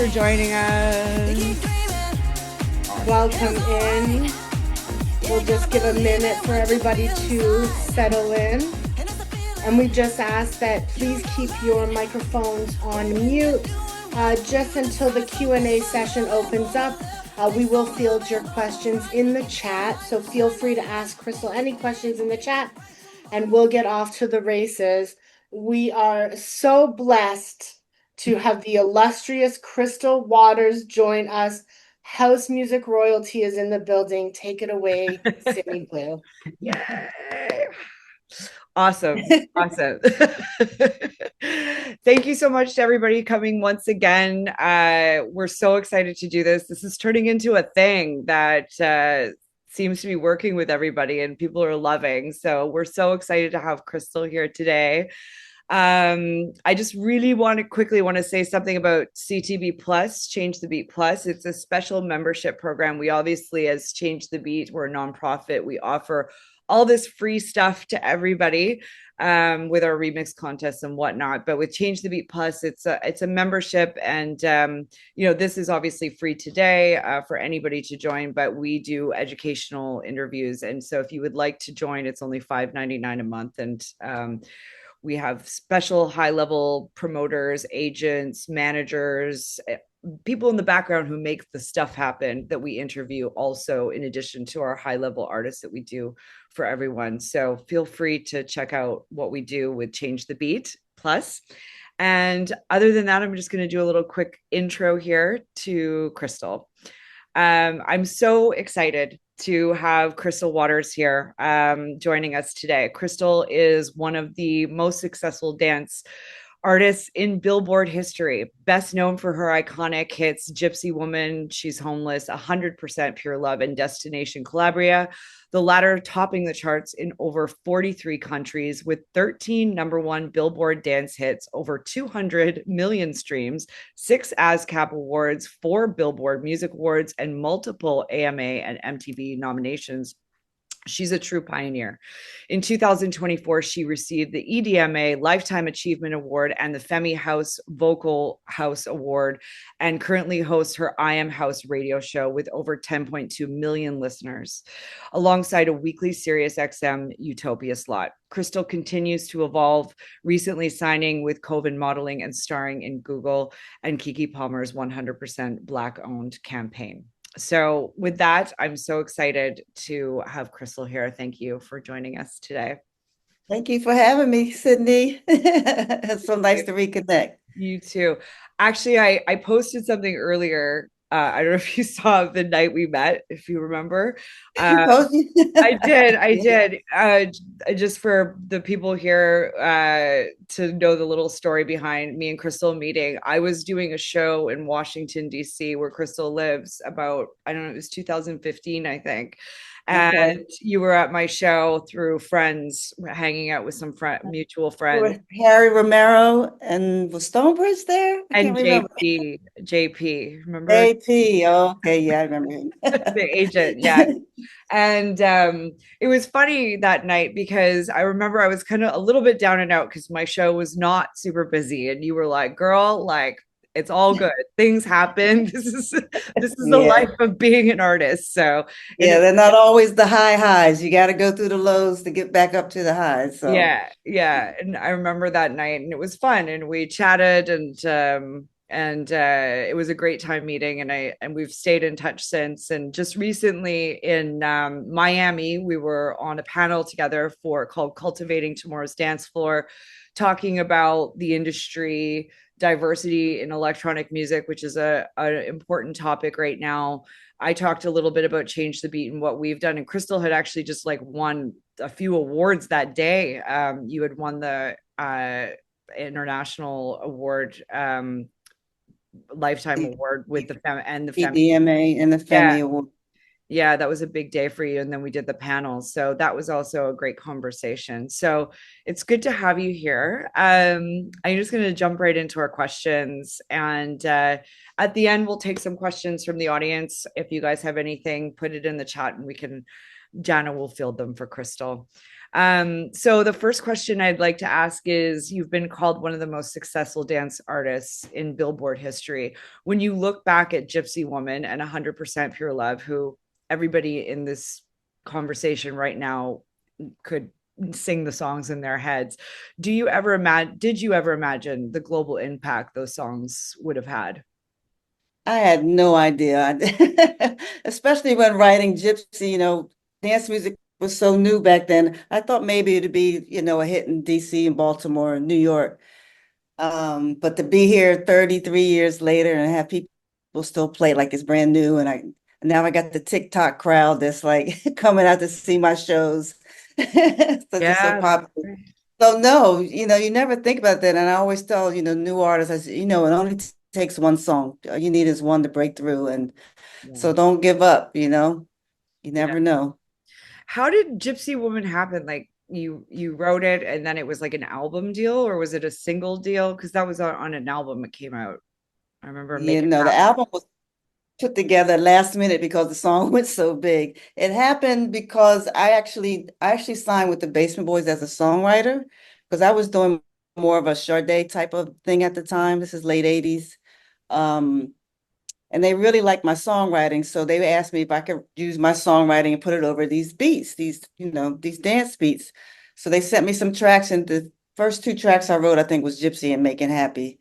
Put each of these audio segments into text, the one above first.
for joining us. Welcome in. We'll just give a minute for everybody to settle in. And we just ask that please keep your microphones on mute just until the Q&A session opens up. We will field your questions in the chat, so feel free to ask Crystal any questions in the chat, and we'll get off to the races. We are so blessed to have the illustrious Crystal Waters join us. House music royalty is in the building. Take it away, Sydney Blue. Yay. Awesome. Awesome. Thank you so much to everybody coming once again. We're so excited to do this. This is turning into a thing that seems to be working with everybody and people are loving. So we're so excited to have Crystal here today. I just really want to say something about CTB Plus, Change the Beat Plus. It's a special membership program. We obviously, as Change the Beat, we're a nonprofit. We offer all this free stuff to everybody with our remix contests and whatnot. But with Change the Beat Plus, it's a membership, and this is obviously free today for anybody to join. But we do educational interviews, and so if you would like to join, it's only $5.99 a month, and we have special high-level promoters, agents, managers, people in the background who make the stuff happen that we interview also, in addition to our high-level artists that we do for everyone. So feel free to check out what we do with Change the Beat Plus. And other than that, I'm just going to do a little quick intro here to Crystal. I'm so excited to have Crystal Waters here joining us today. Crystal is one of the most successful dance artists in Billboard history, best known for her iconic hits Gypsy Woman, She's Homeless, 100% Pure Love, and Destination Calabria, the latter topping the charts in over 43 countries with 13 number one Billboard dance hits, over 200 million streams, 6 ASCAP awards, 4 Billboard Music Awards, and multiple AMA and MTV nominations. She's a true pioneer. In 2024, she received the EDMA Lifetime Achievement Award and the Femi House Vocal House Award, and currently hosts her I Am House radio show with over 10.2 million listeners, alongside a weekly Sirius XM Utopia slot. Crystal continues to evolve, recently signing with Coven Modeling and starring in Google and Kiki Palmer's 100% Black-owned campaign. So with that, I'm so excited to have Crystal here. Thank you for joining us today. Thank you for having me, Sydney. It's so nice to reconnect. You too. Actually, I posted something earlier. I don't know if you saw the night we met, if you remember. I did. Just for the people here to know the little story behind me and Crystal meeting. I was doing a show in Washington, D.C., where Crystal lives about, I don't know, it was 2015, I think. And you were at my show through friends, hanging out with some mutual friends. Harry Romero and was Stonebridge there? I can't remember. JP, remember? JP, okay, yeah, I remember him. The agent, yeah. And it was funny that night because I remember I was kind of a little bit down and out because my show was not super busy, and you were like, "Girl, like it's all good. Things happen. This is the life of being an artist." So yeah, they're not always the highs. You got to go through the lows to get back up to the highs. So yeah. And I remember that night, and it was fun, and we chatted, and it was a great time meeting, and we've stayed in touch since. And just recently in Miami, we were on a panel together called Cultivating Tomorrow's Dance Floor, talking about the industry, diversity in electronic music, which is an important topic right now. I talked a little bit about Change the Beat and what we've done, and Crystal had actually just won a few awards that day. You had won the international award, lifetime award with the Femi and the EDMA and the Femi award. Yeah, that was a big day for you. And then we did the panels. So that was also a great conversation. So it's good to have you here. I'm just going to jump right into our questions. And at the end, we'll take some questions from the audience. If you guys have anything, put it in the chat and Jana will field them for Crystal. So the first question I'd like to ask is, you've been called one of the most successful dance artists in Billboard history. When you look back at Gypsy Woman and 100% Pure Love, who everybody in this conversation right now could sing the songs in their heads, did you ever imagine the global impact those songs would have had? I had no idea. Especially when writing Gypsy, dance music was so new back then. I thought maybe it'd be, a hit in DC and Baltimore and New York. But to be here 33 years later and have people still play like it's brand new, and now I got the TikTok crowd that's like coming out to see my shows. So just so Yeah, that's popular. great. So no, you never think about that. And I always tell, new artists, I say, it only takes one song. All you need is one to break through. And Yeah. so don't give up, you Yeah. never know. How did Gypsy Woman happen? Like you wrote it and then it was like an album deal, or was it a single deal? Because that was on an album it came out. I remember Make It The Happen. album was put together last minute because the song went so big. It happened because I actually signed with the Basement Boys as a songwriter because I was doing more of a Sade type of thing at the time. This is late 80s. Um, and they really liked my songwriting. So they asked me if I could use my songwriting and put it over these beats, these dance beats. So they sent me some tracks, and the first two tracks I wrote, I think, was Gypsy and Making Happy.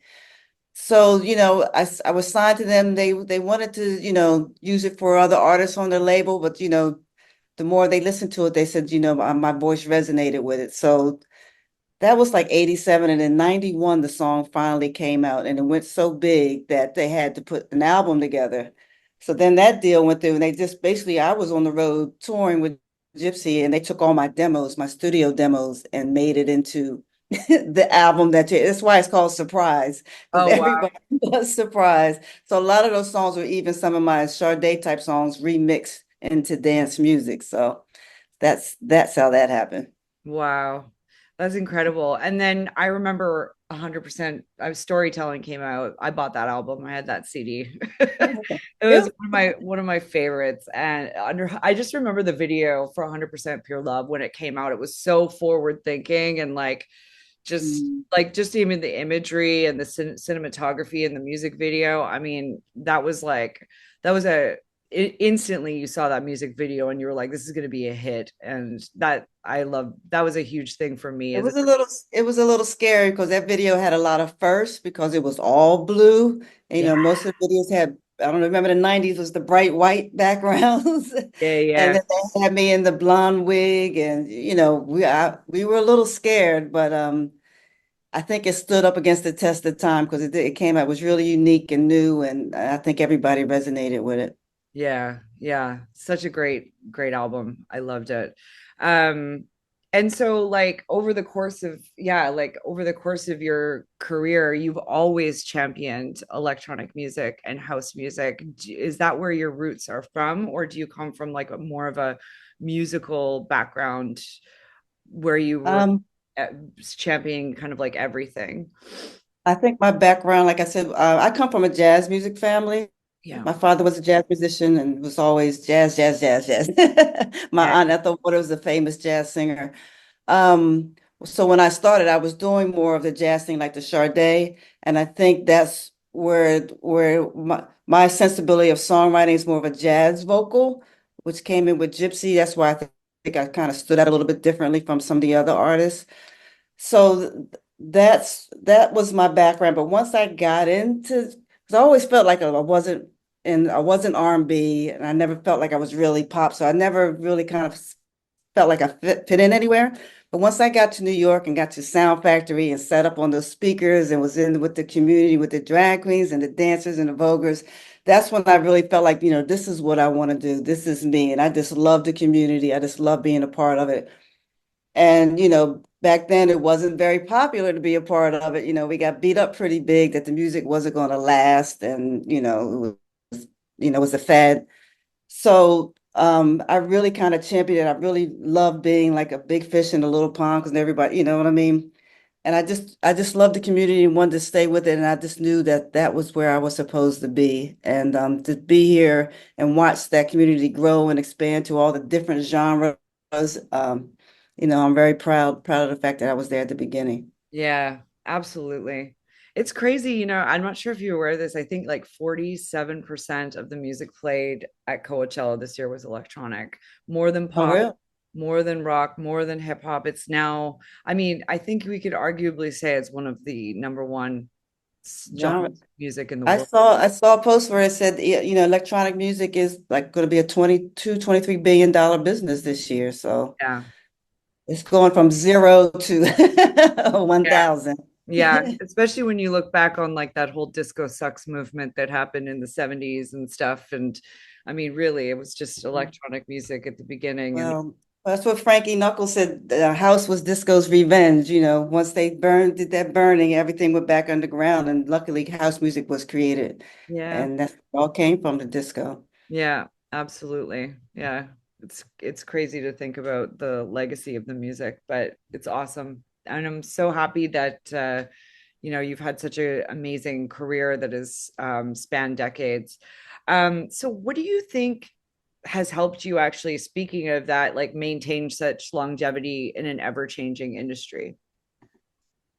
So, I was signed to them. They wanted to, use it for other artists on their label, but the more they listened to it, they said, my voice resonated with it. So that was like 87, and in 91 the song finally came out, and it went so big that they had to put an album together. So then that deal went through, and they just basically, I was on the road touring with Gypsy, and they took all my demos, my studio demos, and made it into the album. That's why it's called Surprise, because Oh wow. everybody was surprised. So a lot of those songs were even some of my Sade type songs remixed into dance music. So that's how that happened. Wow. That's incredible. And then I remember 100% storytelling came out. I bought that album. I had that CD. It was one of my favorites. And I just remember the video for 100% Pure Love when it came out. It was so forward thinking and just Mm. just even the imagery and the cinematography and the music video. I mean, that was instantly you saw that music video and you were like, this is going to be a hit. And that was a huge thing for me as a It was a little scary because that video had a lot of firsts because it was all blue. And, yeah, most of the videos had, I don't remember, the 90s was the bright white backgrounds. yeah, And yeah, then they had me in the blonde wig, and we were a little scared, but I think it stood up against the test of time because it came out, it was really unique and new, and I think everybody resonated with it. yeah, yeah. Such a great album. I loved it. Um, and so over the course of your career, you've always championed electronic music and house music. Is that where your roots are from, or do you come from like a more of a musical background where you were Um, uh, championing kind of like everything? I think my background, like I said, I come from a jazz music family. Yeah. My father was a jazz musician and was always jazz, jazz, jazz, jazz. My Yeah. aunt Ethel Waters was a famous jazz singer. So when I started, I was doing more of the jazz thing, like the Sade, and I think that's where my sensibility of songwriting is more of a jazz vocal, which came in with Gypsy. That's why think I kind of stood out a little bit differently from some of the other artists. So that was my background. But once I got into, because I always felt like I wasn't R&B, and I never felt like I was really pop. So I never really kind of felt like I fit in anywhere. But once I got to New York and got to Sound Factory and set up on those speakers and was in with the community, with the drag queens and the dancers and the voguers, that's when I really felt like, this is what I want to do. This is me. And I just love the community. I just love being a part of it. And, back then it wasn't very popular to be a part of it. We got beat up pretty big that the music wasn't going to last. And, it was a fad. So I really kind of championed it. I really love being like a big fish in a little pond because everybody, you know what I mean? And I just loved the community and wanted to stay with it. And I just knew that that was where I was supposed to be. And to be here and watch that community grow and expand to all the different genres, I'm very proud of the fact that I was there at the beginning. Yeah, absolutely. It's crazy, I'm not sure if you're aware of this. I think like 47% of the music played at Coachella this year was electronic, more than Oh, pop, really? more than rock, more than hip hop. It's now, I mean, I think we could arguably say it's one of the number one genres Genre. of music in the I world. saw I saw a post where it said, electronic music is like going to be a 22-23 billion-dollar business this year. So Yeah. it's going from zero to Yeah. 1,000. Yeah, especially when you look back on like that whole disco sucks movement that happened in the 70s and stuff. And I mean, really, it was just electronic music at the beginning. And Well, that's what Frankie Knuckles said. The house was disco's revenge. Once they did that burning, everything went back underground. And luckily, house music was created. yeah, And that's all came from the disco. yeah, absolutely. Yeah. It's crazy to think about the legacy of the music, but it's awesome. And I'm so happy that you've had such an amazing career that has spanned decades. So what do you think has helped you actually, speaking of that, like maintain such longevity in an ever-changing industry?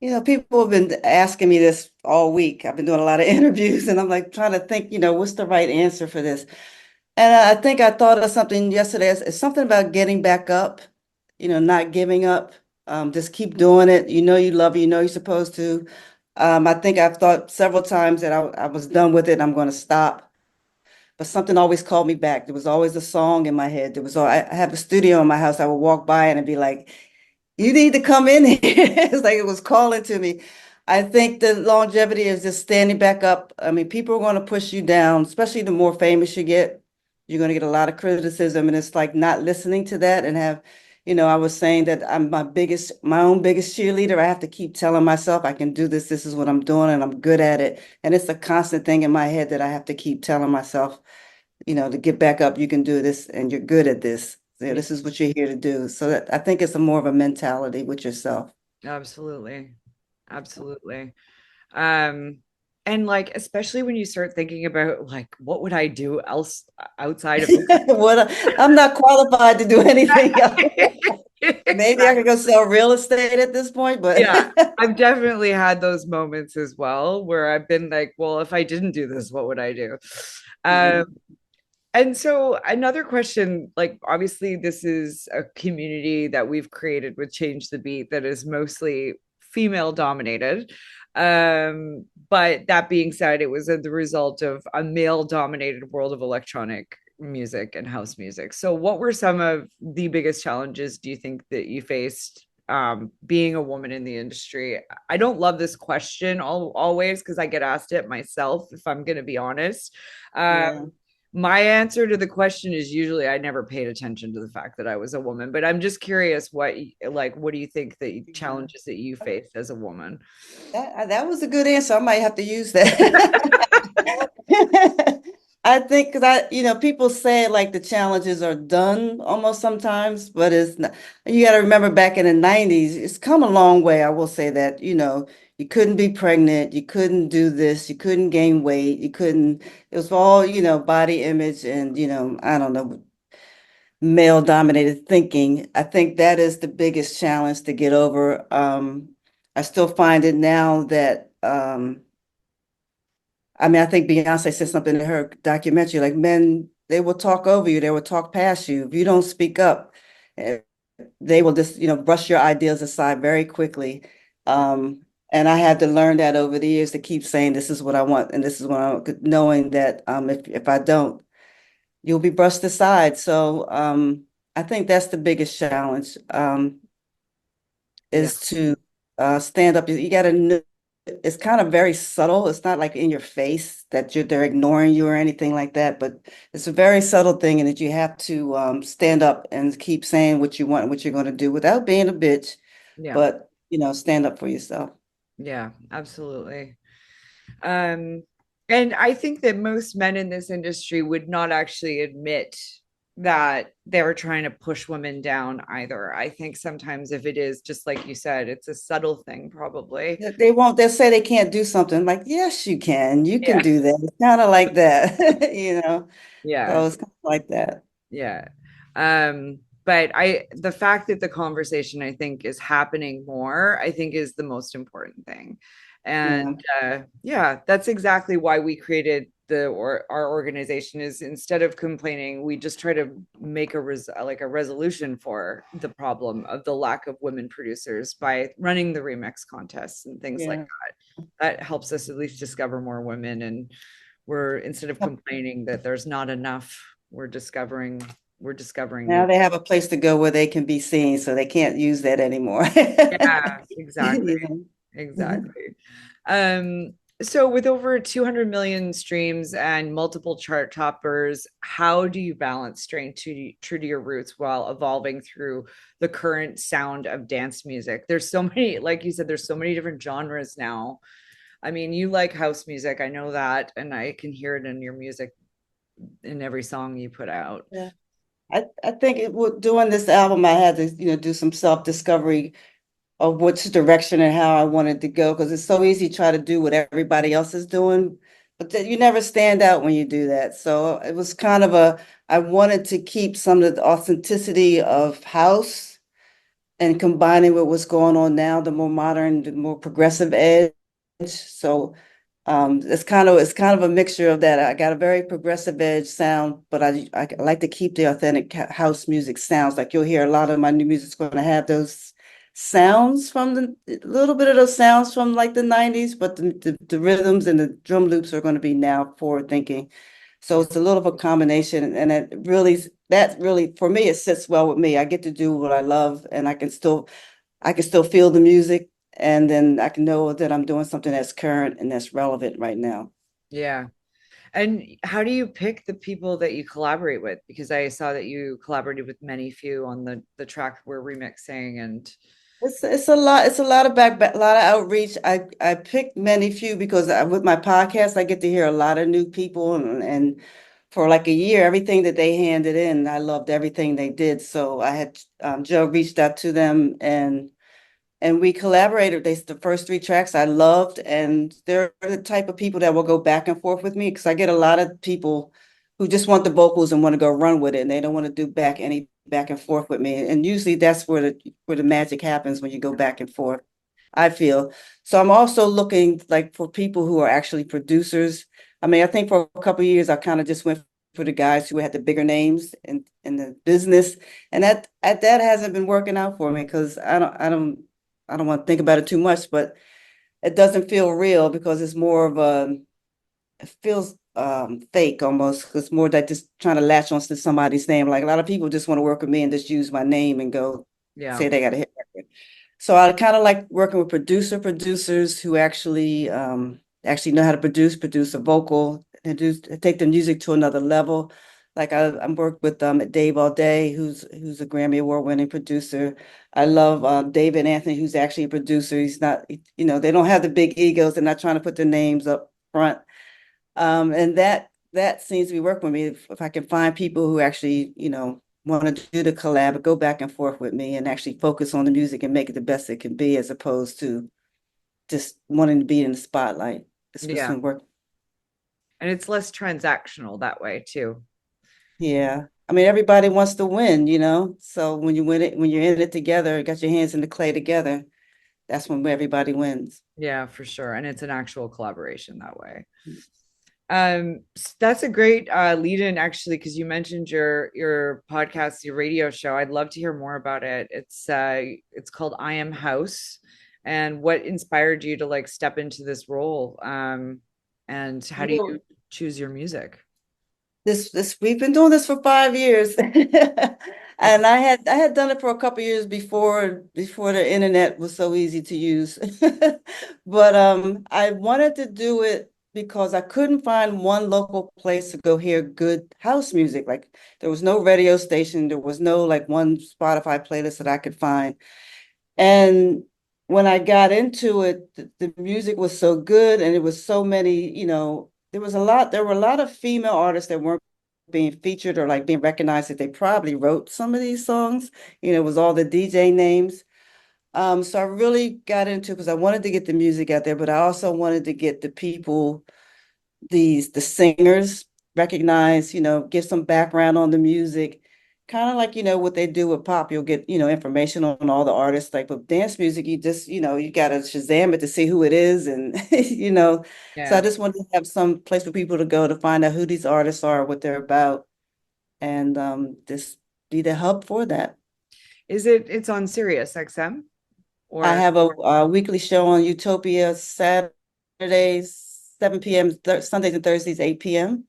People have been asking me this all week. I've been doing a lot of interviews and I'm like trying to think, what's the right answer for this? And I think I thought of something yesterday. It's something about getting back up, not giving up. Just keep doing it. You love it, you're supposed to. I think I've thought several times that I was done with it. I'm going to stop. But something always called me back. There was always a song in my head. I have a studio in my house. I would walk by and it'd be like, you need to come in here. It's like it was calling to me. I think the longevity is just standing back up. I mean, people are going to push you down, especially the more famous you get. You're going to get a lot of criticism, and it's like not listening to that and I was saying that I'm my own biggest cheerleader. I have to keep telling myself I can do this. This is what I'm doing, and I'm good at it. And it's a constant thing in my head that I have to keep telling myself, to get back up. You can do this, and you're good at this. Yeah, This is what you're here to do. So I think it's a more of a mentality with yourself. absolutely. Absolutely. Um, and like, especially when you start thinking about like, what would I do else outside of I'm not qualified to do anything else. Maybe I exactly. could go sell real estate at this point, but Yeah, I've definitely had those moments as well where I've been like, well, if I didn't do this, what would I do? Um, Mhm. and so another question, like obviously this is a community that we've created with Change the Beat that is mostly female dominated. But that being said, it was the result of a male dominated world of electronic music and house music. So what were some of the biggest challenges do you think that you faced being a woman in the industry? I don't love this question always because I get asked it myself, if I'm going to be honest. Yeah. My answer to the question is usually I never paid attention to the fact that I was a woman, but I'm just curious what do you think the Yeah. challenges that you faced as a woman? That was a good answer. I might have to use that. I think because people say like the challenges are done almost sometimes, but it's not. You got to remember back in the 90s, it's come a long way. I will say that, you couldn't be pregnant, you couldn't do this, you couldn't gain weight, it was all, body image and, I don't know, male dominated thinking. I think that is the biggest challenge to get over. I still find it now that I mean, I think Beyonce said something in her documentary, like men, they will talk over you, they will talk past you. If you don't speak up, eh, they will just, brush your ideas aside very quickly. Yeah. And I had to learn that over the years to keep saying, this is what I want, and this is what I want, knowing that if I don't, you'll be brushed aside. So I think that's the biggest challenge, Yeah. is to stand up. You got to know it's kind of very subtle. It's not like in your face that they're ignoring you or anything like that, but it's a very subtle thing, and that you have to stand up and keep saying what you want and what you're going to do without being a bitch, Yeah. but stand up for yourself. Yeah, absolutely. Um, and I think that most men in this industry would not actually admit that they're trying to push women down either. I think sometimes if it is just like you said, it's a subtle thing, probably. They won't, they'll say they can't do something. Like, yes, you can. You can Yeah. do that. It's kind of like that, Yeah. So it's kind of like that. Yeah. Um, but the fact that the conversation, I think, is happening more, I think is the most important thing. And Yeah. yeah, that's exactly why we created our organization. Is instead of complaining, we just try to make a resolution for the problem of the lack of women producers by running the remix contests and things like Yeah. that. That helps us at least discover more women, and we're, instead of complaining that there's not enough, we're discovering Now new. they have a place to go where they can be seen, so they can't use that anymore. Yeah, exactly. You know? Exactly. So with over 200 million streams and multiple chart toppers, how do you balance staying true to your roots while evolving through the current sound of dance music? There's so many, like you said, there's so many different genres now. I mean, you like house music, I know that, and I can hear it in your music in every song you put out. Yeah. I think doing this album, I had to, do some self-discovery of which direction and how I wanted to go, because it's so easy to try to do what everybody else is doing, but you never stand out when you do that. So it was kind of I wanted to keep some of the authenticity of house and combining with what's going on now, the more modern, the more progressive edge. So it's kind of a mixture of that. I got a very progressive edge sound, but I like to keep the authentic house music sounds. Like you'll hear a lot of my new music's going to have those sounds from a little bit of those sounds from like the 90s, but the rhythms and the drum loops are going to be now forward thinking. So it's a little of a combination, and that really for me it sits well with me. I get to do what I love, and I can still feel the music, and then I can know that I'm doing something that's current and that's relevant right now. Yeah. And how do you pick the people that you collaborate with? Because I saw that you collaborated with many few on the track we're remixing, and It's a lot. It's a lot of a lot of outreach. I picked many few because with my podcast, I get to hear a lot of new people, and for like a year, everything that they handed in, I loved everything they did. So I had Joe reached out to them, and we collaborated. The first three tracks I loved, and they're the type of people that will go back and forth with me, because I get a lot of people who just want the vocals and want to go run with it, and they don't want to do any back and forth with me. And usually that's where the magic happens, when you go back and forth, I feel. So I'm also looking like for people who are actually producers. I mean, I think for a couple of years I kind of just went for the guys who had the bigger names in the business, and that hasn't been working out for me, because I don't want to think about it too much, but it doesn't feel real, because it's more of it feels fake almost. 'Cause it's more like just trying to latch on to somebody's name. Like a lot of people just want to work with me and just use my name and go yeah. say they got a hit record. So I kind of like working with producers who actually know how to produce a vocal, and take the music to another level. Like I'm worked with Dave All Day, who's a Grammy Award winning producer. I love David Anthony, who's actually a producer. He's not, they don't have the big egos. They're not trying to put their names up front. And that seems to be working with me. If I can find people who actually, want to do the collab, go back and forth with me, and actually focus on the music and make it the best it can be, as opposed to just wanting to be in the spotlight. It's what's Yeah. been working. And it's less transactional that way too. Yeah. I mean, everybody wants to win. So when you win it, when you're in it together, got your hands in the clay together, that's when everybody wins. Yeah, for sure. And it's an actual collaboration that way. That's a great lead in, actually, because you mentioned your podcast, your radio show. I'd love to hear more about it. It's called I Am House. And what inspired you to like step into this role? And how do you choose your music? This we've been doing this for 5 years. And I had done it for a couple of years before the internet was so easy to use. But I wanted to do it because I couldn't find one local place to go hear good house music. Like there was no radio station, there was no like one Spotify playlist that I could find. And when I got into it, the music was so good, and it was so many, there were a lot of female artists that weren't being featured or like being recognized, that they probably wrote some of these songs. It was all the DJ names. So I really got into it because I wanted to get the music out there, but I also wanted to get the people, the singers recognized, give some background on the music, kind of like, what they do with pop. You'll get, information on all the artists. Like with dance music, you just, you got to Shazam it to see who it is. And, so I Yeah. just wanted to have some place for people to go to find out who these artists are, what they're about, and just be the hub for that. It's on Sirius XM I or have a weekly show on Utopia Saturdays, 7 p.m., Sundays and Thursdays, 8 p.m.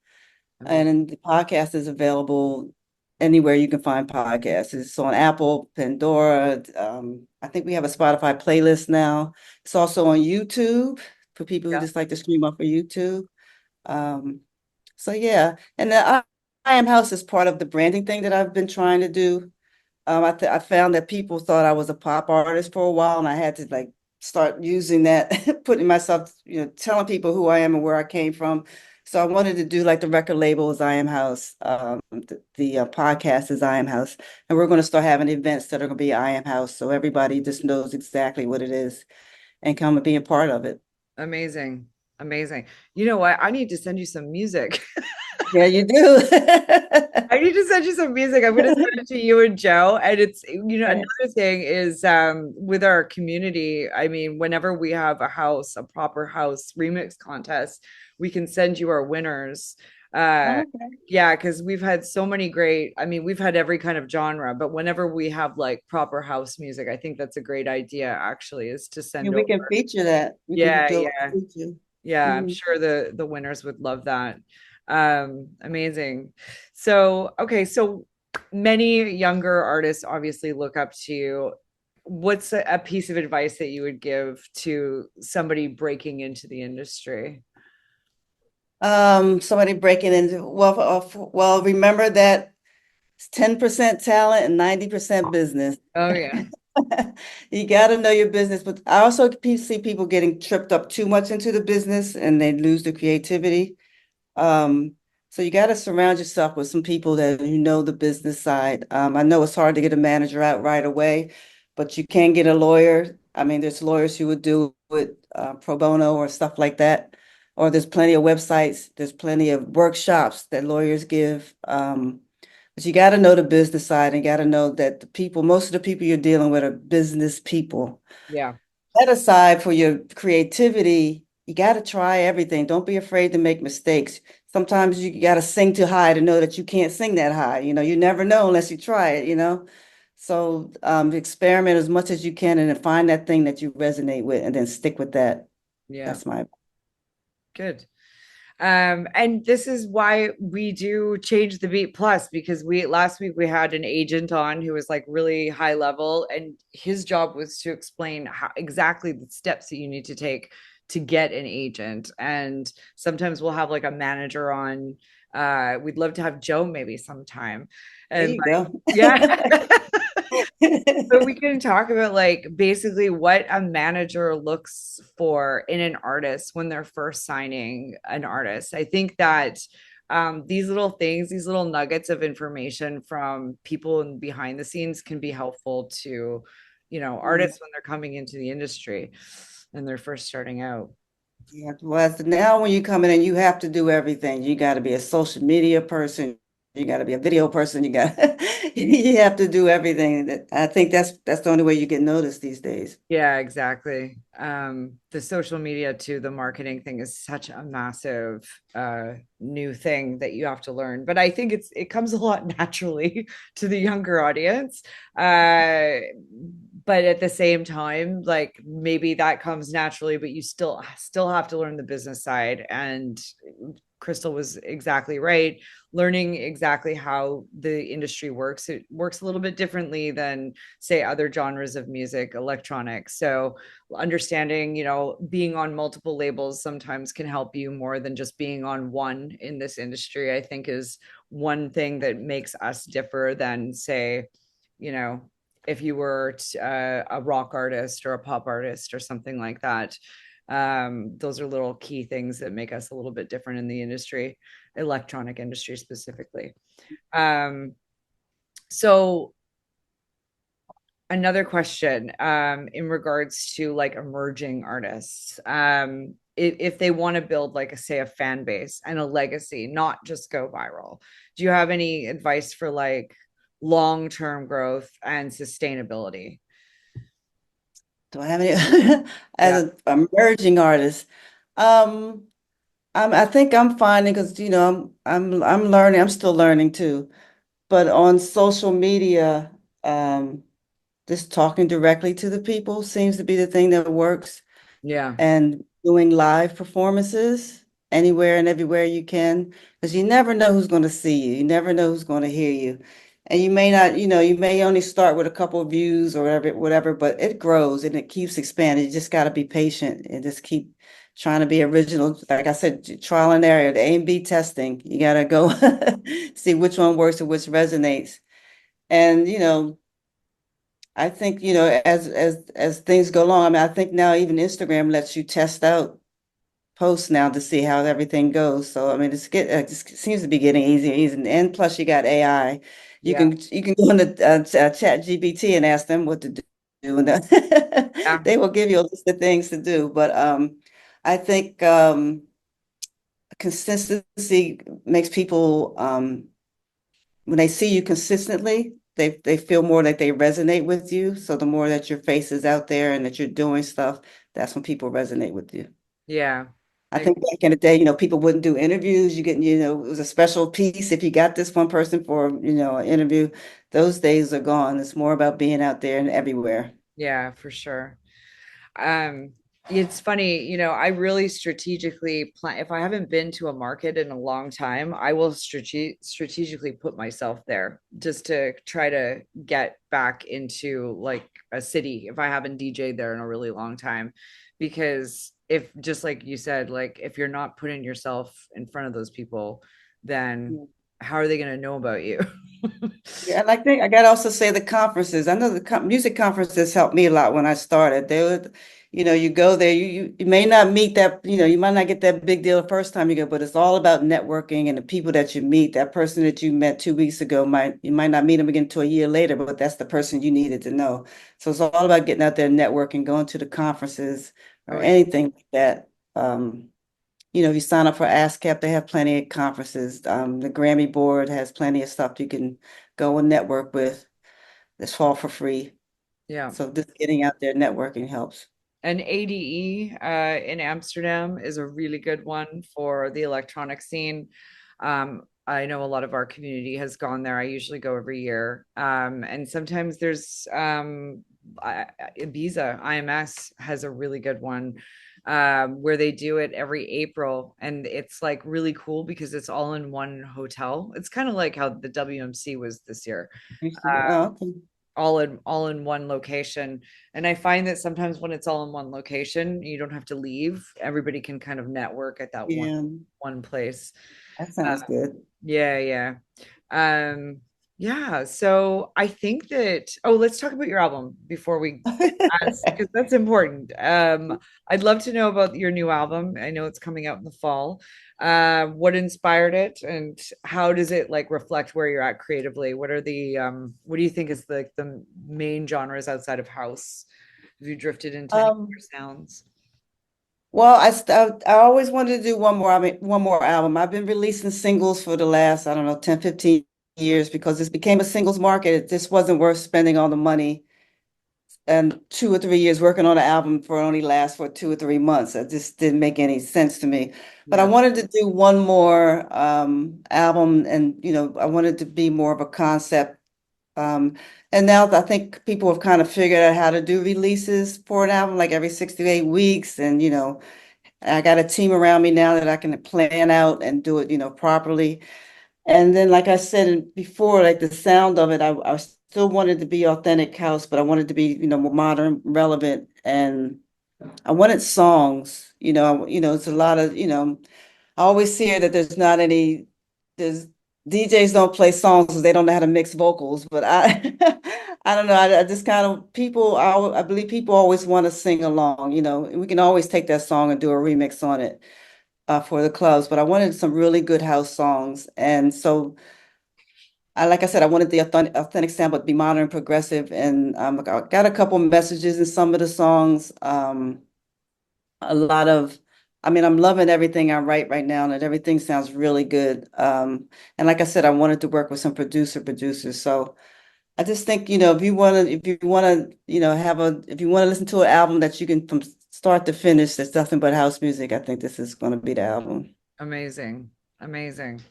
amazing. And the podcast is available anywhere you can find podcasts. It's on Apple, Pandora. I think we have a Spotify playlist now. It's also on YouTube for people who Yeah. just like to stream off of YouTube. Um, so yeah, and the I Am House is part of the branding thing that I've been trying to do. I found that people thought I was a pop artist for a while, and I had to like start using that, putting myself, telling people who I am and where I came from. So I wanted to do like the record label is I Am House, the podcast is I Am House, and we're going to start having events that are going to be I Am House, so everybody just knows exactly what it is and come and be a part of it. Amazing. Amazing. You know what? I need to send you some music. Yeah, you do. I need to send you some music. I'm going to send it to you and Joe. And it's, Yeah. another thing is with our community, I mean, whenever we have a proper house remix contest, we can send you our winners. Uh, Okay. yeah, because we've had so many great, I mean, we've had every kind of genre, but whenever we have like proper house music, I think that's a great idea actually, is to Yeah, send we over. can feature that. We can Yeah, do yeah. a feature. Yeah, I'm Mhm. sure the winners would love that. Amazing. So, okay, so many younger artists obviously look up to you. What's a piece of advice that you would give to somebody breaking into the industry? Somebody breaking into well, remember that it's 10% talent and 90% business. Oh yeah. You got to know your business, but I also see people getting tripped up too much into the business and they lose their creativity. Um, so you got to surround yourself with some people that the business side. I know it's hard to get a manager out right away, but you can get a lawyer. I mean, there's lawyers who would do it pro bono or stuff like that. Or there's plenty of websites, there's plenty of workshops that lawyers give. But you got to know the business side and got to know that most of the people you're dealing with are business people. Yeah. Set aside for your creativity, you got to try everything. Don't be afraid to make mistakes. Sometimes you got to sing too high to know that you can't sing that high. You never know unless you try it. So experiment as much as you can and then find that thing that you resonate with and then stick with that. Yeah. That's my Good. And this is why we do change the beat plus, because we last week we had an agent on who was like really high level, and his job was to explain how exactly the steps that you need to take to get an agent. And sometimes we'll have like a manager on. We'd love to have Joe maybe sometime. There And you like, go. yeah. But we can talk about like basically what a manager looks for in an artist when they're first signing an artist. I think that these little things, these little nuggets of information from people in behind the scenes can be helpful to, artists when they're coming into the industry and they're first starting out. Yeah, well, now when you come in and you have to do everything, you got to be a social media person, you got to be a video person, you got you have to do everything. I think that's the only way you get noticed these days. Yeah, exactly. The social media too, the marketing thing is such a massive new thing that you have to learn. But I think it comes a lot naturally to the younger audience. But at the same time, like maybe that comes naturally, but you still have to learn the business side. And Crystal was exactly right. Learning exactly how the industry works, it works a little bit differently than say other genres of music, electronic. So understanding, being on multiple labels sometimes can help you more than just being on one in this industry. I think is one thing that makes us differ than say, you know, if you were a rock artist or a pop artist or something like that. Those are little key things that make us a little bit different in the industry, electronic industry specifically. um, so another question in regards to like emerging artists, if they want to build like say a fan base and a legacy, not just go viral, do you have any advice for like long-term growth and sustainability? Do I have any Yeah. as an emerging artist? Um, I think I'm finding because I'm learning. I'm still learning too. But on social media, just talking directly to the people seems to be the thing that works. Yeah. And doing live performances anywhere and everywhere you can, because you never know who's going to see you. You never know who's going to hear you. And you may not, you may only start with a couple of views or whatever, but it grows and it keeps expanding. You just got to be patient and just keep trying to be original. Like I said, trial and error, the A&B testing. You got to go see which one works and which resonates. And, I think, as things go along, I mean, I think now even Instagram lets you test out posts now to see how everything goes. So I mean, it just seems to be getting easier and easier. And plus, you got AI. Yeah. You can go into Chat GPT and ask them what to do, and Yeah. they will give you a list of things to do. But I think consistency makes people when they see you consistently, they feel more like they resonate with you. So the more that your face is out there and that you're doing stuff, that's when people resonate with you. Yeah. I think back in the day, people wouldn't do interviews. It was a special piece if you got this one person for, an interview. Those days are gone. It's more about being out there and everywhere. Yeah, for sure. Um, it's funny, I really strategically plan. If I haven't been to a market in a long time, I will strategically put myself there just to try to get back into like a city if I haven't DJ'd there in a really long time. Because if, just like you said, like if you're not putting yourself in front of those people, then how are they going to know about you? Yeah, and I think I got to also say the conferences. I know the music conferences helped me a lot when I started. They would, you go there, you may not meet that, you might not get that big deal the first time you go, but it's all about networking and the people that you meet. That person that you met 2 weeks ago you might not meet them again until a year later, but that's the person you needed to know. So it's all about getting out there, networking, going to the conferences or Oh, anything like that. If you sign up for ASCAP, they have plenty of conferences. The Grammy board has plenty of stuff you can go and network with. That's all for free. yeah. So just getting out there networking helps. And ADE in Amsterdam is a really good one for the electronic scene. I know a lot of our community has gone there. I usually go every year. And sometimes there's Ibiza, IMS has a really good one where they do it every April. And it's like really cool because it's all in one hotel. It's kind of like how the WMC was this year. Oh, okay. All in one location. And I find that sometimes when it's all in one location, you don't have to leave. Everybody can kind of network at that one Yeah, one place. that Uh, sounds good. yeah, yeah. Um, yeah, so I think that, let's talk about your album before we because that's important. I'd love to know about your new album. I know it's coming out in the fall. What inspired it, and how does it like reflect where you're at creatively? What do you think is the main genres outside of house? Have you drifted into any Um, other sounds? well, I always wanted to do one more album. I've been releasing singles for the last, I don't know, 10, 15 years because this became a singles market. It just wasn't worth spending all the money and 2 or 3 years working on an album for only last for 2 or 3 months. It just didn't make any sense to me. But I Yeah, wanted to do one more album, and I wanted to be more of a concept. Um, and now I think people have kind of figured out how to do releases for an album, like every 6 to 8 weeks. And I got a team around me now that I can plan out and do it, properly. And then, like I said before, like the sound of it, I still wanted to be authentic house, but I wanted to be, more modern, relevant, and I wanted songs. It's a lot of, I always hear that there's DJs don't play songs because they don't know how to mix vocals. But I don't know. I just kind of I believe people always want to sing along. We can always take that song and do a remix on it for the clubs, but I wanted some really good house songs. And so, like I said, I wanted the authentic sound, but be modern, progressive. And I got a couple messages in some of the songs. A lot of, I mean, I'm loving everything I write right now, and everything sounds really good. And like I said, I wanted to work with some producers. So I just think, if you want to listen to an album that you can from start to finish, that's nothing but house music, I think this is going to be the album. Amazing. Amazing.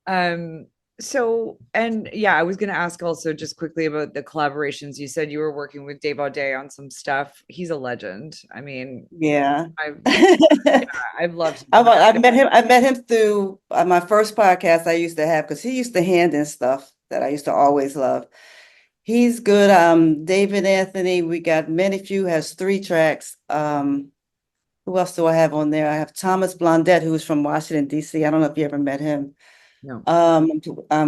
Um, so, and yeah, I was going to ask also just quickly about the collaborations. You said you were working with Dave Auday on some stuff. He's a legend. I mean, Yeah. I've yeah, I, I've loved his music. I met him. I met him through my first podcast I used to have because he used to hand in stuff that I used to always love. He's good. David Anthony, we got Many Few has 3 tracks. Who else do I have on there? I have Thomas Blondett, who's from Washington, D.C. I don't know if you ever met him. No.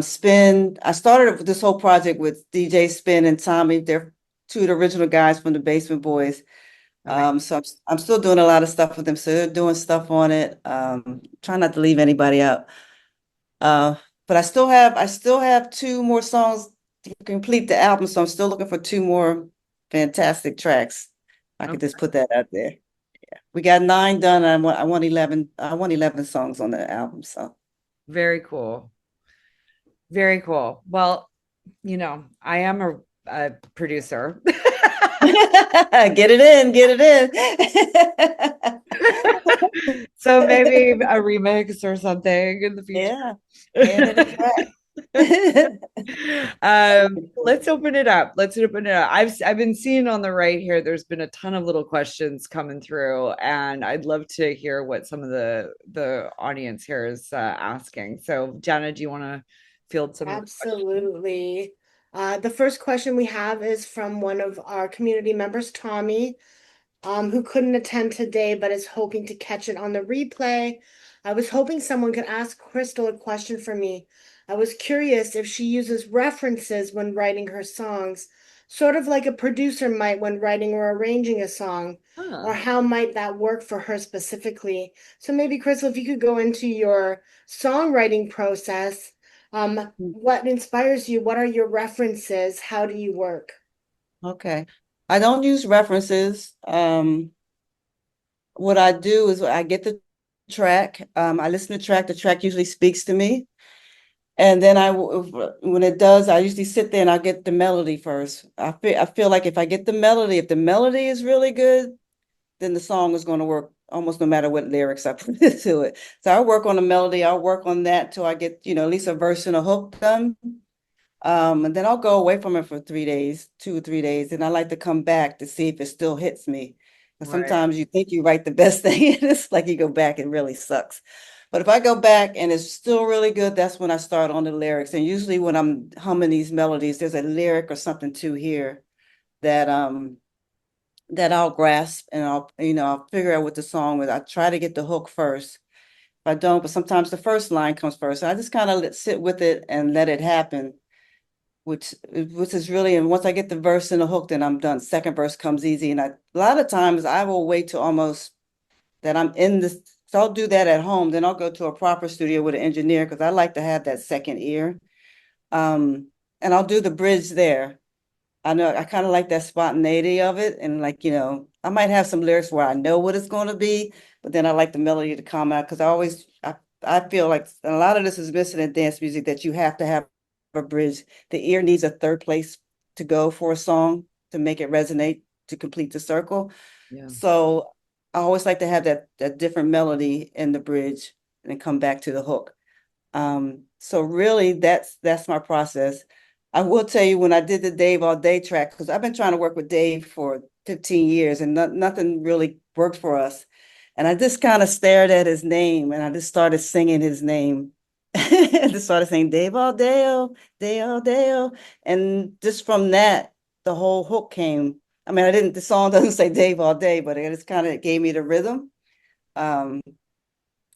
Spin. I started this whole project with DJ Spin and Tommy. They're two of the original guys from the Basement Boys. Amazing. So I'm still doing a lot of stuff with them. So they're doing stuff on it. Trying not to leave anybody out. Uh, but I still have 2 more songs to complete the album. So I'm still looking for 2 more fantastic tracks. I could just Okay. put that out there. We got 9 done. And I want 11 songs on the album. So Very cool. Very cool. Well, I am a producer. get it in, get it in. So maybe a remix or something in the future. Yeah, hand in a track. Let's open it up. Let's open it up. I've been seeing on the right here, there's been a ton of little questions coming through, and I'd love to hear what some of the audience here is asking. So, Jana, do you want to field some of the questions? Absolutely. The first question we have is from one of our community members, Tommy, who couldn't attend today but is hoping to catch it on the replay. I was hoping someone could ask Crystal a question for me. I was curious if she uses references when writing her songs, sort of like a producer might when writing or arranging a song, or Huh. how might that work for her specifically? So maybe, Crystal, if you could go into your songwriting process, what inspires you? What are your references? How do you work? Okay. I don't use references. What I do is I get the track. I listen to the track. The track usually speaks to me. And then when it does, I usually sit there and I get the melody first. I feel like if I get the melody, if the melody is really good, then the song is going to work almost no matter what lyrics I put into it. So I work on the melody. I'll work on that till I get, at least a verse and a hook done. And then I'll go away from it for 3 days, 2 or 3 days, and I like to come back to see if it still hits me. And Right. sometimes you think you write the best thing, and it's like you go back, it really sucks. But if I go back and it's still really good, that's when I start on the lyrics. And usually when I'm humming these melodies, there's a lyric or something to here that that I'll grasp and I'll figure out what the song is. I try to get the hook first. If I don't, but sometimes the first line comes first. So I just kind of sit with it and let it happen, which is really, and once I get the verse and the hook, then I'm done. Second verse comes easy. And a lot of times I will wait till almost that I'm in this. So I'll do that at home. Then I'll go to a proper studio with an engineer because I like to have that second ear. And I'll do the bridge there. I know I kind of like that spontaneity of it. And like, I might have some lyrics where I know what it's going to be, but then I like the melody to come out because I feel like a lot of this is missing in dance music that you have to have a bridge. The ear needs a third place to go for a song to make it resonate to complete the circle. Yeah. So I always like to have that different melody in the bridge and then come back to the hook. So really that's my process. I will tell you when I did the Dave All Day track, because I've been trying to work with Dave for 15 years and nothing really worked for us. And I just kind of stared at his name and I just started singing his name. And just started saying Dave All Day, Day All Day. And just from that, the whole hook came. I mean, the song doesn't say Dave All Day, but it just kind of gave me the rhythm. Um,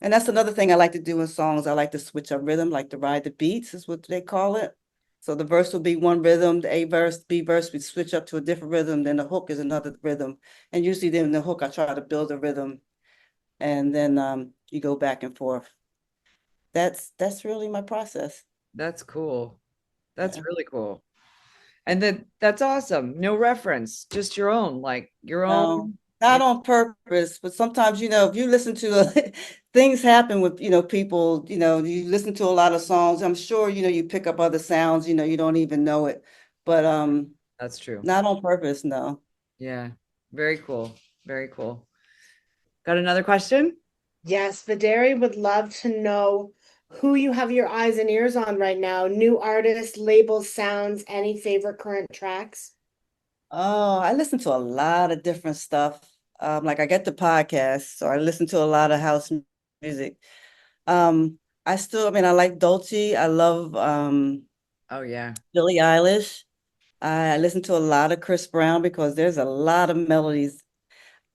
and that's another thing I like to do in songs. I like to switch up rhythm, like to ride the beats is what they call it. So the verse will be one rhythm, the A verse, B verse, we switch up to a different rhythm, then the hook is another rhythm. And usually then the hook, I try to build a rhythm and then you go back and forth. That's really my process. That's cool. That's Yeah. really cool. And that's awesome. No reference, just your own, like your No, own. not on purpose, but sometimes, if you listen to things happen with, people, you listen to a lot of songs, I'm sure, you pick up other sounds, you don't even know it. But That's true. not on purpose, no. Yeah. Very cool. Very cool. Got another question? Yes, Videri would love to know who you have your eyes and ears on right now. New artists, labels, sounds, any favorite current tracks? Oh, I listen to a lot of different stuff. Like I get the podcast, so I listen to a lot of house music. I mean, I like Dolce. I love Oh yeah. Billie Eilish. I listen to a lot of Chris Brown because there's a lot of melodies.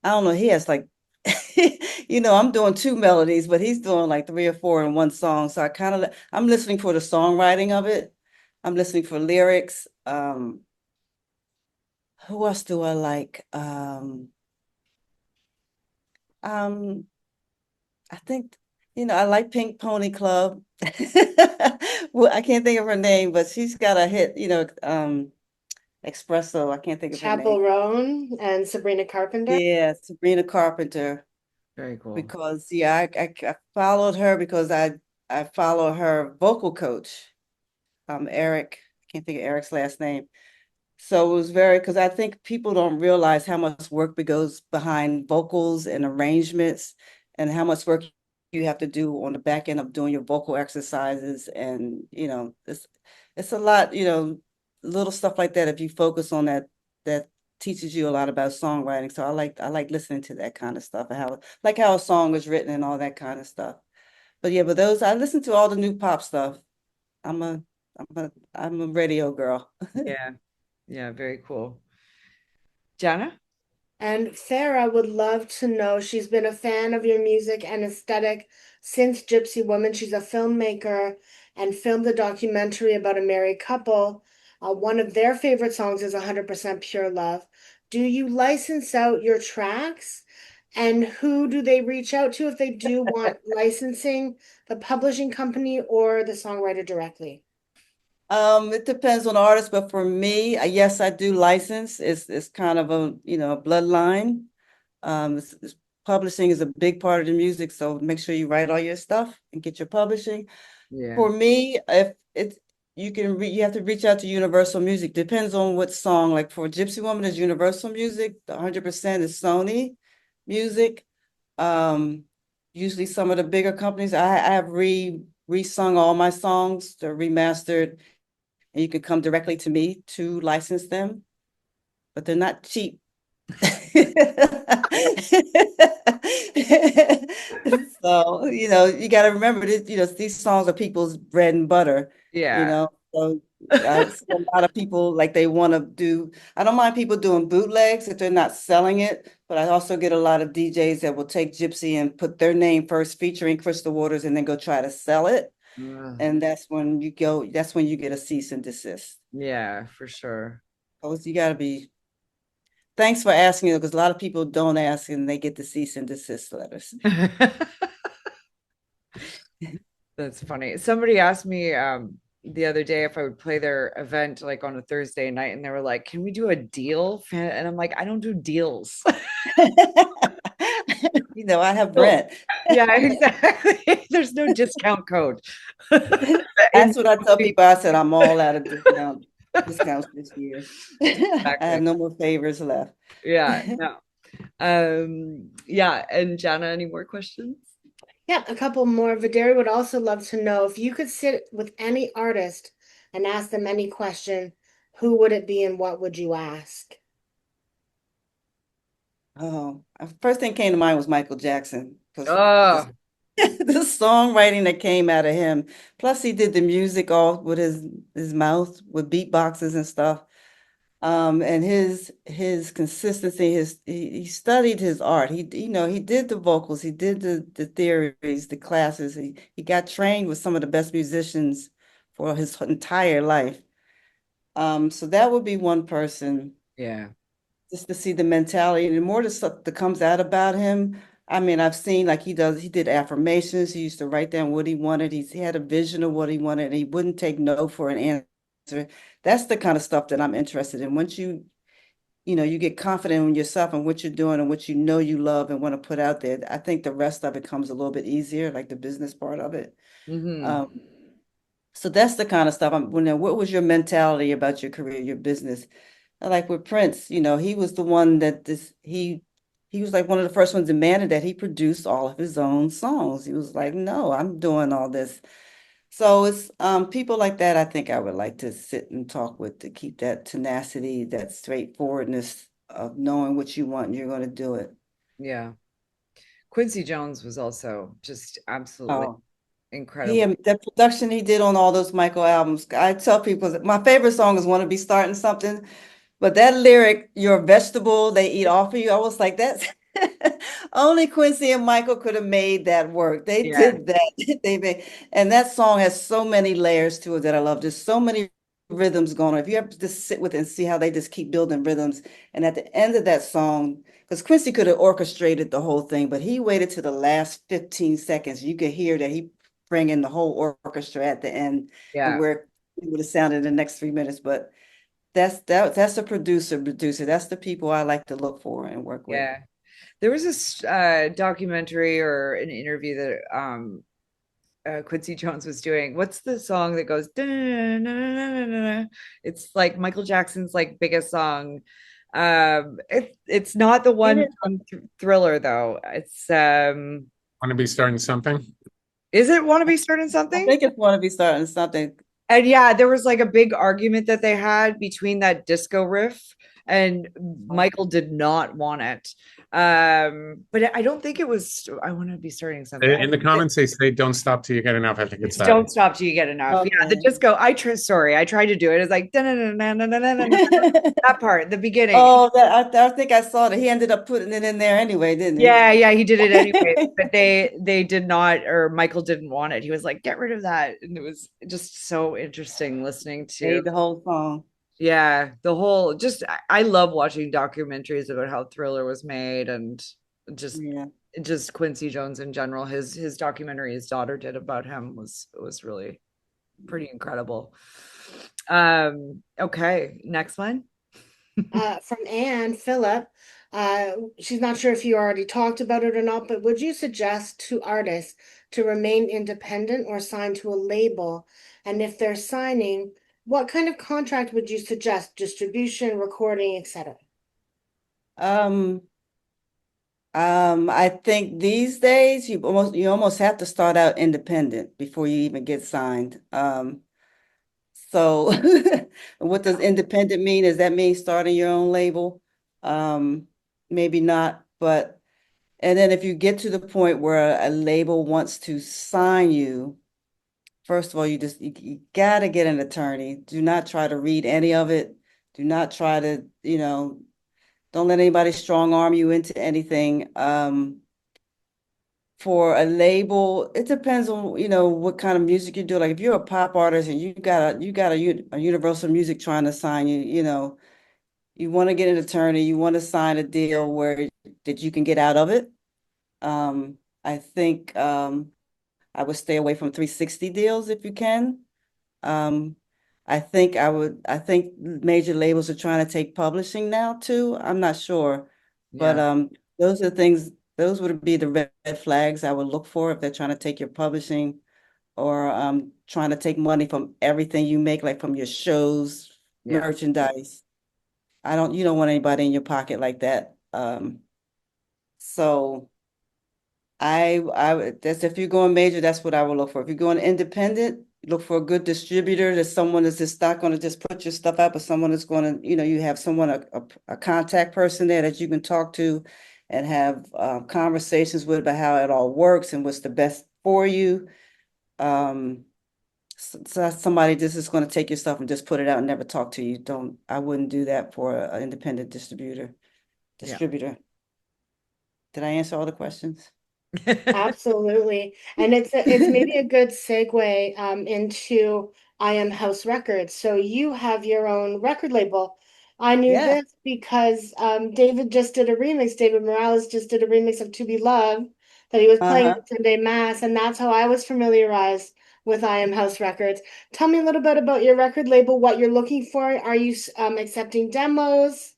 I don't know, he has like, I'm doing two melodies, but he's doing like three or four in one song. So I'm listening for the songwriting of it. I'm listening for lyrics. Who else do I like? Um, I think, I like Pink Pony Club. Well, I can't think of her name, but she's got a hit, Espresso. I can't think of her name. Chappell Roan and Sabrina Carpenter. Yeah, Sabrina Carpenter. Very cool. Because I followed her because I follow her vocal coach, Eric. I can't think of Eric's last name. So it was very, because I think people don't realize how much work goes behind vocals and arrangements and how much work you have to do on the back end of doing your vocal exercises. And, it's a lot, little stuff like that. If you focus on that, that teaches you a lot about songwriting. So I like listening to that kind of stuff and how a song is written and all that kind of stuff. But yeah, but those, I listen to all the new pop stuff. I'm a, I'm a radio girl. Yeah. Yeah, very cool. Jana? And Farah would love to know, she's been a fan of your music and aesthetic since Gypsy Woman. She's a filmmaker and filmed a documentary about a married couple. One of their favorite songs is 100% Pure Love. Do you license out your tracks? And who do they reach out to if they do want licensing, the publishing company or the songwriter directly? It depends on the artist, but for me, yes, I do license. It's kind of a bloodline. Publishing is a big part of the music, so make sure you write all your stuff and get your publishing. Yeah. For me, if it's you have to reach out to Universal Music. Depends on what song. Like for Gypsy Woman is Universal Music. 100% is Sony Music. Um, Usually some of the bigger companies. I have re-sung all my songs. They're remastered, and you can come directly to me to license them, but they're not cheap. So, you got to remember that, these songs are people's bread and butter, Yeah. So I see a lot of people like they want to do, I don't mind people doing bootlegs if they're not selling it, but I also get a lot of DJs that will take Gypsy and put their name first featuring Crystal Waters and then go try to sell it. And that's when you get a cease and desist. Yeah, for sure. You got to be, thanks for asking, because a lot of people don't ask and they get the cease and desist letters. That's funny. Somebody asked me the other day if I would play their event like on a Thursday night, and they were like, "Can we do a deal?" And I'm like, "I don't do deals." I have Brent. Yeah, exactly. There's no discount code. That's what I tell people. I said I'm all out of discounts this year. I have no more favors left. Yeah, no. Yeah, and Jana, any more questions? Yeah, a couple more. Videri would also love to know if you could sit with any artist and ask them any question, who would it be and what would you ask? Oh, first thing came to mind was Michael Jackson because Oh, the songwriting that came out of him. Plus, he did the music all with his mouth with beatboxes and stuff. And his consistency, he studied his art. He did the vocals, he did the theories, the classes. He got trained with some of the best musicians for his entire life. So that would be one person, yeah. just to see the mentality and more the stuff that comes out about him. I mean, I've seen like he did affirmations. He used to write down what he wanted. He had a vision of what he wanted, and he wouldn't take no for an answer. That's the kind of stuff that I'm interested in. Once you get confident in yourself and what you're doing and what you know you love and want to put out there, I think the rest of it comes a little bit easier, like the business part of it. Hmm. Um, so that's the kind of stuff. What was your mentality about your career, your business? Like with Prince, he was the one that he was like one of the first ones demanded that he produced all of his own songs. He was like, no, I'm doing all this. So it's people like that I think I would like to sit and talk with to keep that tenacity, that straightforwardness of knowing what you want and you're going to do it. Yeah. Quincy Jones was also just absolutely Oh, incredible. that production he did on all those Michael albums. I tell people that my favorite song is "Want to Be Starting Something." But that lyric, "You're a vegetable, they eat off of you," I was like, that's only Quincy and Michael could have made that work. They Yeah. did that. They made, and that song has so many layers to it that I love. There's so many rhythms going on. If you ever just sit with it and see how they just keep building rhythms. And at the end of that song, because Quincy could have orchestrated the whole thing, but he waited to the last 15 seconds. You could hear that he bring in the whole orchestra at the end and Yeah. where it would have sounded in the next 3 minutes. But that's a producer. That's the people I like to look for and work with. Yeah. There was this documentary or an interview that Quincy Jones was doing. What's the song that goes? "Da-na-na-na-na-na-na-na"? It's like Michael Jackson's like biggest song. It's not the It one is. from Thriller though. It's Want to be starting something? is it "Want to Be Starting I Something"? think it's want to be starting something. And yeah, there was like a big argument that they had between that disco riff, and Michael did not want it. But I don't think it was I want to be starting something. In the comments, they say, "Don't stop till you get enough." I think it's It's that. don't stop till you get enough. Yeah, the Okay. disco. Sorry, I tried to do it. It's like that part, the beginning. Oh, I think I saw that he ended up putting it in there anyway, didn't Yeah, yeah, he did it anyway, he? but they did not, or Michael didn't want it. He was like, get rid of that. And it was just so interesting listening to, Made the whole song. yeah, the whole just I love watching documentaries about how Thriller was made and just Yeah. just Quincy Jones in general. His documentary his daughter did about him was really pretty incredible. Okay, next one. From Anne Phillip. She's not sure if you already talked about it or not, but would you suggest to artists to remain independent or sign to a label? And if they're signing, what kind of contract would you suggest? Distribution, recording, etc. Um, I think these days you almost have to start out independent before you even get signed. So what does independent mean? Does that mean starting your own label? Um, Maybe not, but and then if you get to the point where a label wants to sign you, first of all, you gotta get an attorney. Do not try to read any of it. Do not try to, don't let anybody strong arm you into anything. For a label, it depends on, what kind of music you do. Like if you're a pop artist and you got a Universal Music trying to sign you, you want to get an attorney, you want to sign a deal where that you can get out of it. I think I would stay away from 360 deals if you can. Um, I think major labels are trying to take publishing now too. I'm not sure. But Yeah, those are things, those would be the red flags I would look for if they're trying to take your publishing or trying to take money from everything you make, like from your shows, yeah, merchandise. You don't want anybody in your pocket like that. So that's if you're going major, that's what I would look for. If you're going independent, look for a good distributor. There's someone that's just not going to just put your stuff out, but someone that's going to, you have someone, a contact person there that you can talk to and have conversations with about how it all works and what's the best for you. So that's somebody just is going to take your stuff and just put it out and never talk to you. I wouldn't do that for an independent distributor. yeah. Distributor. Did I answer all the questions? Absolutely. And it's maybe a good segue into I Am House Records. So you have your own record label. I knew Yeah. this because David just did a remix. David Morales just did a remix of To Be Loved that he was playing Uh-huh. at Sunday Mass, and that's how I was familiarized with I Am House Records. Tell me a little bit about your record label, what you're looking for. Are you accepting demos?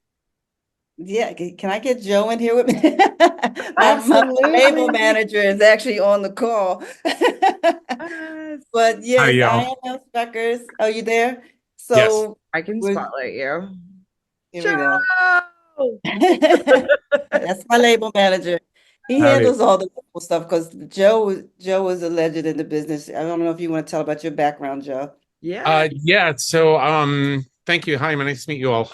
Yeah, can I get Joe in here with me? My label Absolutely. manager is actually on the call. Yes. But Hi, yes, y'all. IMS Records. Are you there? Yes. So I can we spotlight you. here we go. Joe! That's my label manager. He Howdy. handles all the label stuff because Joe is a legend in the business. I don't know if you want to tell about your background, Joe. Yeah. Yeah, so thank you. Hi, nice to meet you all.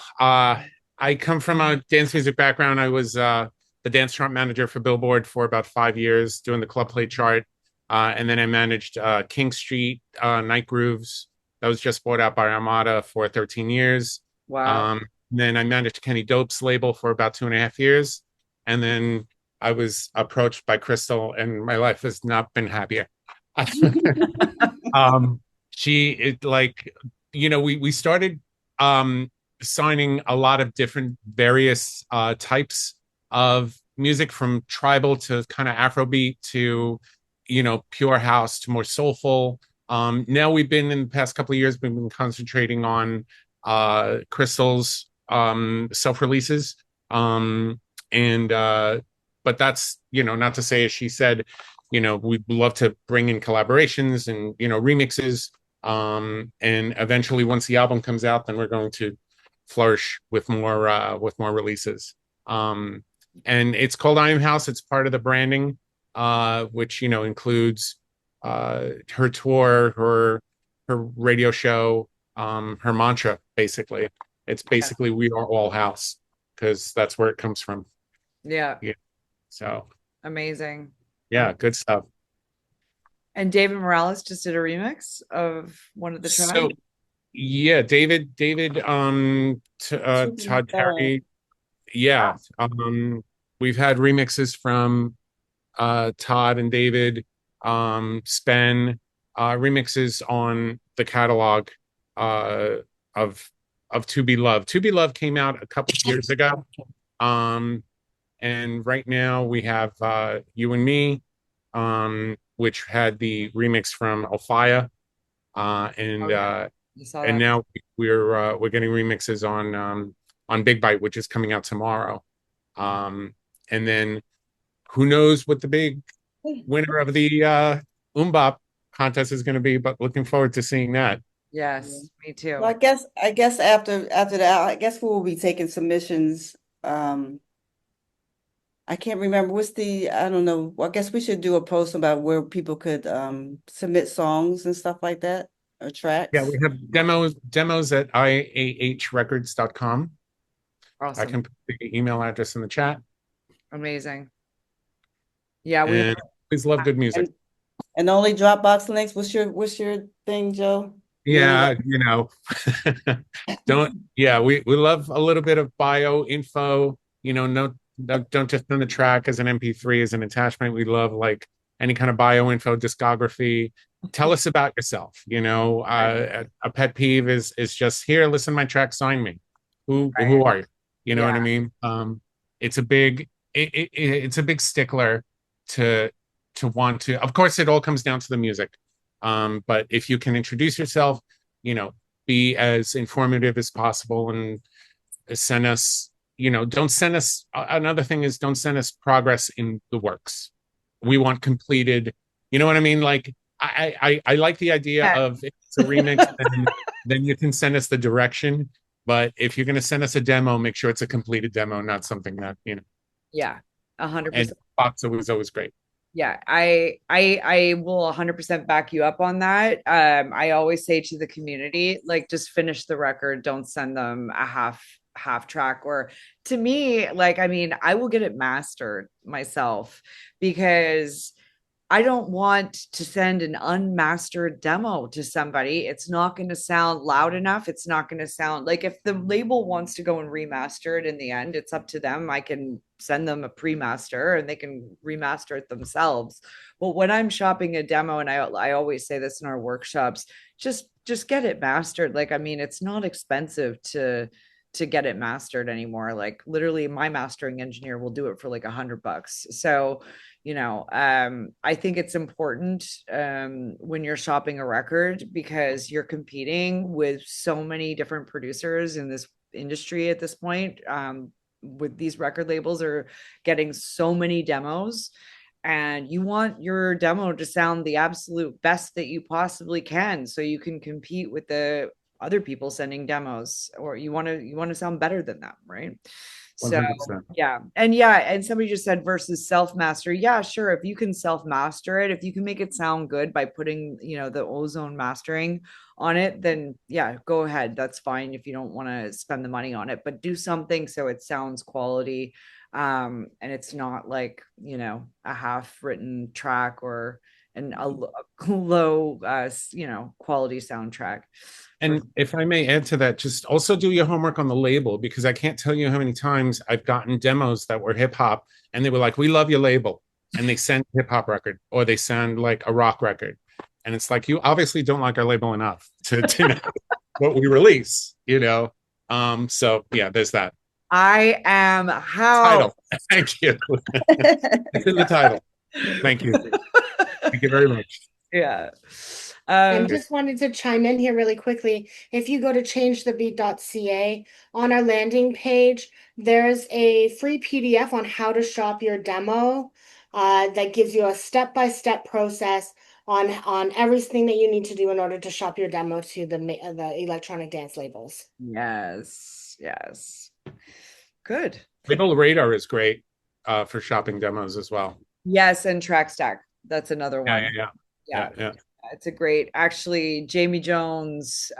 I come from a dance music background. I was the dance chart manager for Billboard for about 5 years, doing the club play chart. And then I managed King Street Night Grooves. That was just bought out by Armada for 13 years. Wow. Um, then I managed Kenny Dope's label for about 2.5 years. And then I was approached by Crystal, and my life has not been happier. um she it like we started um signing a lot of different various types of music, from tribal to kind of Afrobeat to pure house to more soulful. Now we've been, in the past couple of years, we've been concentrating on Crystal's self-releases. And but that's, not to say, as she said, we'd love to bring in collaborations and remixes. And eventually, once the album comes out, then we're going to flourish with more releases. Um, and it's called I Am House. It's part of the branding, which includes her tour, her radio show, her mantra. Basically, it's Yeah. basically we are all house, because that's where it comes from. Yeah. Yeah. So Amazing. yeah, good stuff. And David Morales just did a remix of one of the tracks. So yeah, David, Todd Terry. Yeah. We've had remixes from Todd and David, Spen, remixes on the catalog uh of To Be Loved. To Be Loved came out a couple of years ago. Um, and right now we have You and Me, which had the remix from Alfaya. And Oh yeah, you saw and that. now we're getting remixes on Big Bite, which is coming out tomorrow. And then who knows what the big winner of the Umbop contest is going to be, but looking forward to seeing that. Yes, me Well, too. I guess after that, I guess we will be taking submissions. I can't remember what's the, I don't know. Well, I guess we should do a post about where people could submit songs and stuff like that, or Yeah, tracks. we have demos at iahrecords.com. I Awesome. can put the email address in the chat. Amazing. Yeah, we have. And please, love good music. And only Dropbox links. What's your thing, Joe? You only Yeah, like don't, yeah, we love a little bit of bio info, don't just send the track as an MP3 as an attachment. We love like any kind of bio info, discography. Tell us about yourself. A pet peeve is just, here, listen to my track, sign me. Right. Who are you? You know Yeah. what I mean? It's a big it's a big stickler to want to. Of course, it all comes down to the music. But if you can introduce yourself, be as informative as possible, and send us, don't send us, another thing is, don't send us progress in the works. We want completed, you know what I mean? Like, I like the idea Yeah. of, if it's a remix, then you can send us the direction. But if you're going to send us a demo, make sure it's a completed demo, not something that, Yeah. 100%. and Fox was always great. Yeah, I will 100% back you up on that. I always say to the community, like, just finish the record. Don't send them a half track. Or, to me, like, I mean, I will get it mastered myself, because I don't want to send an unmastered demo to somebody. It's not going to sound loud enough. It's not going to sound like, if the label wants to go and remaster it in the end, it's up to them. I can send them a pre-master and they can remaster it themselves. But when I'm shopping a demo, and I always say this in our workshops, just get it mastered. Like, I mean, it's not expensive to get it mastered anymore. Like, literally, my mastering engineer will do it for like $100. So, I think it's important, when you're shopping a record, because you're competing with so many different producers in this industry at this point. with these record labels are getting so many demos, and you want your demo to sound the absolute best that you possibly can, so you can compete with the other people sending demos, or you want to sound better than them, right? So 100%. yeah. And somebody just said versus self mastery. Yeah, sure. If you can self master it, if you can make it sound good by putting, the ozone mastering on it, then yeah, go ahead. That's fine if you don't want to spend the money on it, but do something so it sounds quality. And it's not like, a half written track or a low, quality soundtrack. And if I may add to that, just also do your homework on the label, because I can't tell you how many times I've gotten demos that were hip hop and they were like, "We love your label." And they send hip hop record or they send like a rock record. And it's like, you obviously don't like our label enough to know what we release, So yeah, there's that. I am how Title. Thank you. It's in the title. Thank you. Thank you very much. Yeah. And just wanted to chime in here really quickly. If you go to changethebeat.ca, on our landing page, there's a free PDF on how to shop your demo that gives you a step-by-step process on everything that you need to do in order to shop your demo to the electronic dance labels. Yes. Good. Label Radar is great for shopping demos as well. Yes, and Track Stack. That's another one. Yeah. It's a great, actually, Jamie Jones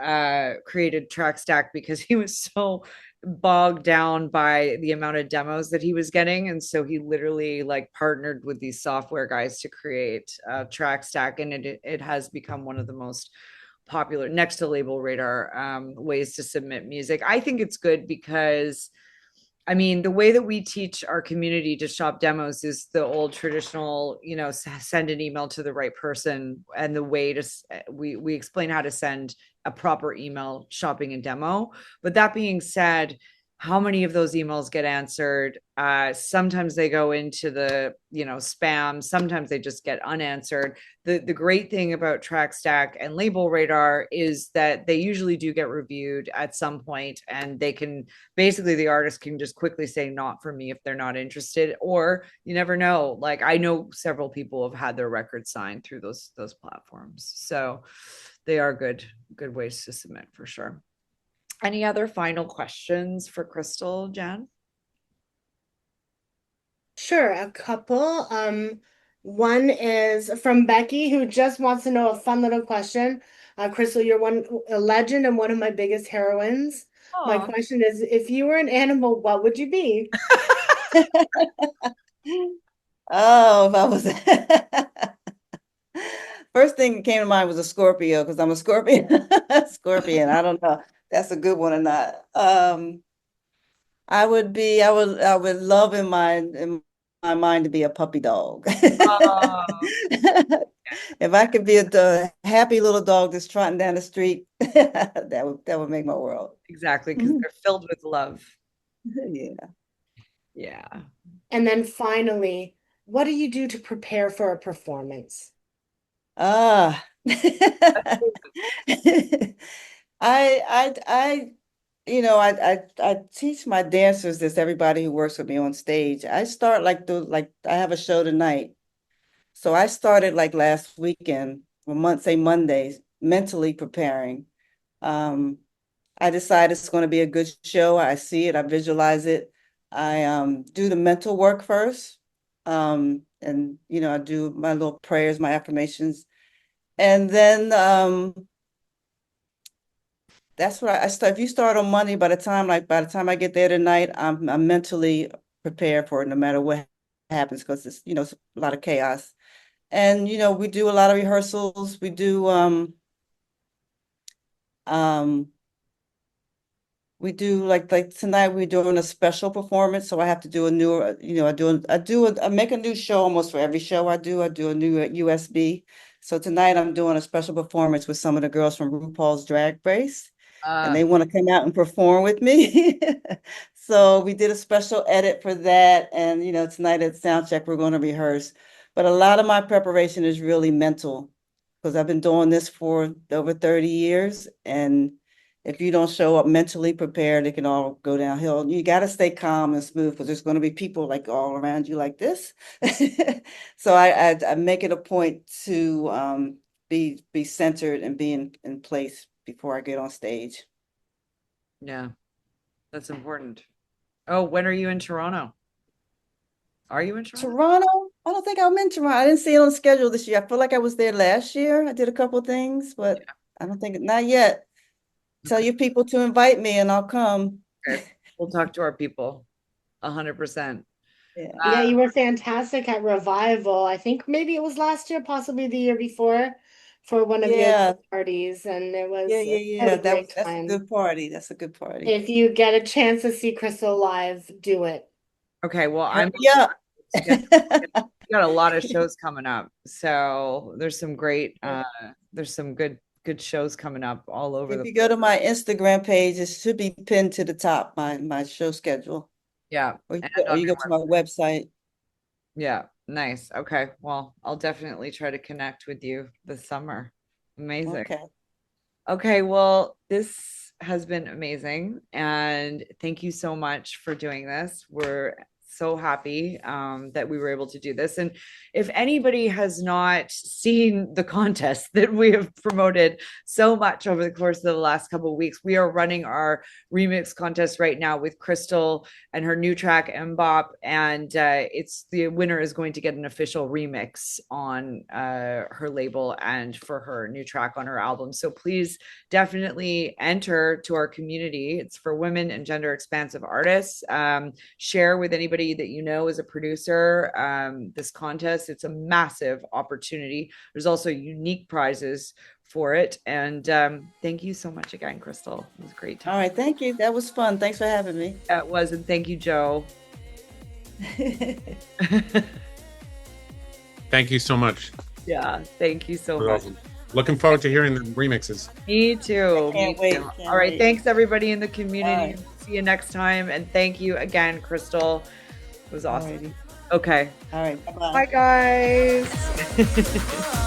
created Track Stack because he was so bogged down by the amount of demos that he was getting. And so he literally like partnered with these software guys to create Track Stack. And it has become one of the most popular, next to Label Radar, ways to submit music. I think it's good because the way that we teach our community to shop demos is the old traditional, send an email to the right person. And the way to, we explain how to send a proper email shopping a demo. But that being said, how many of those emails get answered? Sometimes they go into the, spam. Sometimes they just get unanswered. The great thing about TrackStack and Label Radar is that they usually do get reviewed at some point, and they can basically, the artist can just quickly say not for me if they're not interested, or you never know. Like I know several people have had their records signed through those platforms. So they are good ways to submit for sure. Any other final questions for Crystal, Jen? Sure, a couple. One is from Becky, who just wants to know a fun little question. Crystal, you're a legend and one of my biggest heroines. Aww. My question is, if you were an animal, what would you be? Oh, if I was first thing that came to mind was a Scorpio, because I'm a Scorpion. Scorpion. I don't know. That's a good one or not. I would love in my mind to be a puppy dog. If I could be a happy little dog that's trotting down the street, that would make my world. Exactly, because they're filled with love. Yeah. And then finally, what do you do to prepare for a performance? I teach my dancers this, everybody who works with me on stage. I start I have a show tonight. So I started like last weekend, say Mondays, mentally preparing. I decide it's going to be a good show. I see it, I visualize it. I do the mental work first. And I do my little prayers, my affirmations. And then that's what I start. If you start on Monday, by the time I get there tonight, I'm mentally prepared for it, no matter what happens, because it's it's a lot of chaos. And we do a lot of rehearsals. We do like tonight we're doing a special performance, so I have to do a new I make a new show almost for every show I do. I do a new USB. So tonight I'm doing a special performance with some of the girls from RuPaul's Drag Race. And they want to come out and perform with me. So we did a special edit for that. And, tonight at Soundcheck, we're going to rehearse. But a lot of my preparation is really mental, because I've been doing this for over 30 years. And, if you don't show up mentally prepared, it can all go downhill. You got to stay calm and smooth because there's going to be people like all around you like this. So I make it a point to be centered and be in place before I get on stage. Yeah, that's important. Oh, when are you in Toronto? Are you in Toronto? Toronto? I don't think I'm in Toronto. I didn't see it on the schedule this year. I feel like I was there last year. I did a couple of things, but I don't think, not yet. Tell your people to invite me and I'll come. Okay. We'll talk to our people. 100%. Yeah. Yeah, you were fantastic at Revival. I think maybe it was last year, possibly the year before, for one of Yeah. your parties, and it was Yeah, a yeah. great That's a time. good party. That's a good party. If you get a chance to see Crystal live, do it. Okay, well, Yeah. we got a lot of shows coming up. So there's some great there's some good shows coming up all over If you go to my Instagram page, it should be pinned to the top, my show schedule. Yeah. Or you go to my website. Yeah, nice. Okay. Well, I'll definitely try to connect with you this summer. Amazing. Okay. Okay, well, this has been amazing. And thank you so much for doing this. We're so happy that we were able to do this. And if anybody has not seen the contest that we have promoted so much over the course of the last couple of weeks, we are running our remix contest right now with Crystal and her new track Mbop, and it's the winner is going to get an official remix on her label and for her new track on her album. So please definitely enter to our community. It's for women and gender expansive artists. Share with anybody that you know is a producer this contest. It's a massive opportunity. There's also unique prizes for it. And thank you so much again, Crystal. It was a great time. All right, thank you. That was fun. Thanks for having me. That was, and thank you, Joe. Thank you so much. Yeah, thank you so much. Awesome. Looking forward to hearing the remixes. Me too. Can't wait. Can't All right, wait. thanks everybody in the community. Right. See you next time, and thank you again, Crystal. It was awesome. Alrighty. Okay. All right. Bye-bye. Bye, guys.